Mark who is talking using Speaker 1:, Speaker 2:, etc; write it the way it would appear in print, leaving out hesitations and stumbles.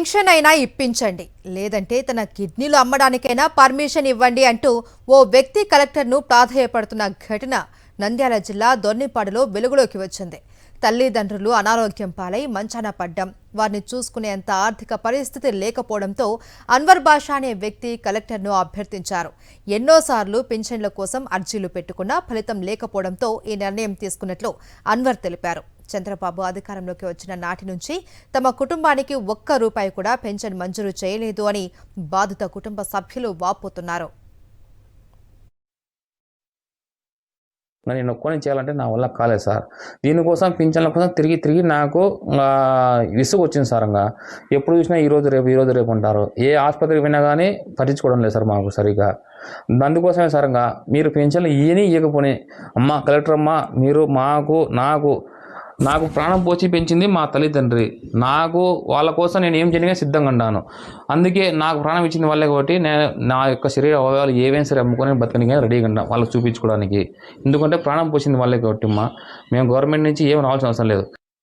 Speaker 1: Pension అయినా ఇప్పించండి, లేదంటే తన కిడ్నీలు అమ్మడానికైనా పర్మిషన్ ఇవ్వండి అంటూ ఓ వ్యక్తి కలెక్టర్ను ప్రాధేయపడుతున్న ఘటన నంద్యాల జిల్లా దొర్నిపాడులో వెలుగులోకి వచ్చింది. తల్లిదండ్రులు అనారోగ్యం పాలై మంచాన పడ్డం, వారిని చూసుకునేంత ఆర్థిక పరిస్థితి లేకపోవడంతో అన్వర్ బాషా అనే వ్యక్తి కలెక్టర్ను అభ్యర్థించారు. ఎన్నోసార్లు పింఛన్ల కోసం అర్జీలు పెట్టుకున్నా ఫలితం లేకపోవడంతో ఈ నిర్ణయం తీసుకున్నట్లు అన్వర్ తెలిపారు. చంద్రబాబు అధికారంలోకి వచ్చిన నాటి నుంచి తమ కుటుంబానికి ఒక్క రూపాయి కూడా పెన్షన్ మంజూరు చేయలేదు అని బాధిత కుటుంబ సభ్యులు వాపోతున్నారు.
Speaker 2: నేను ఒక్కని చేయాలంటే నా వల్ల కాలేదు సార్. దీనికోసం పింఛన్ల కోసం తిరిగి నాకు విసుగు వచ్చింది సార్. ఎప్పుడు చూసినా ఈరోజు రేపు అంటారు. ఏ ఆసుపత్రికి పోయినా కానీ పట్టించుకోవడం లేదు సార్ మాకు సరిగా. అందుకోసమే సార్ మీరు పెన్షన్లు ఇవ్వకపోయి అమ్మ కలెక్టర్ అమ్మ, మీరు నాకు ప్రాణం పోచి పెంచింది మా తల్లిదండ్రి. వాళ్ళ కోసం నేను ఏం చేయడానికి సిద్ధంగా ఉన్నాను. అందుకే నాకు ప్రాణం ఇచ్చింది వాళ్ళే కాబట్టి నా యొక్క శరీర అవయవాలు ఏవైనా సరే అమ్ముకొని బతకనికే రెడీగా ఉన్నాం వాళ్ళకి చూపించుకోవడానికి. ఎందుకంటే ప్రాణం పోసింది వాళ్ళే కాబట్టి మేము గవర్నమెంట్ నుంచి ఏం రావాల్సిన అవసరం లేదు.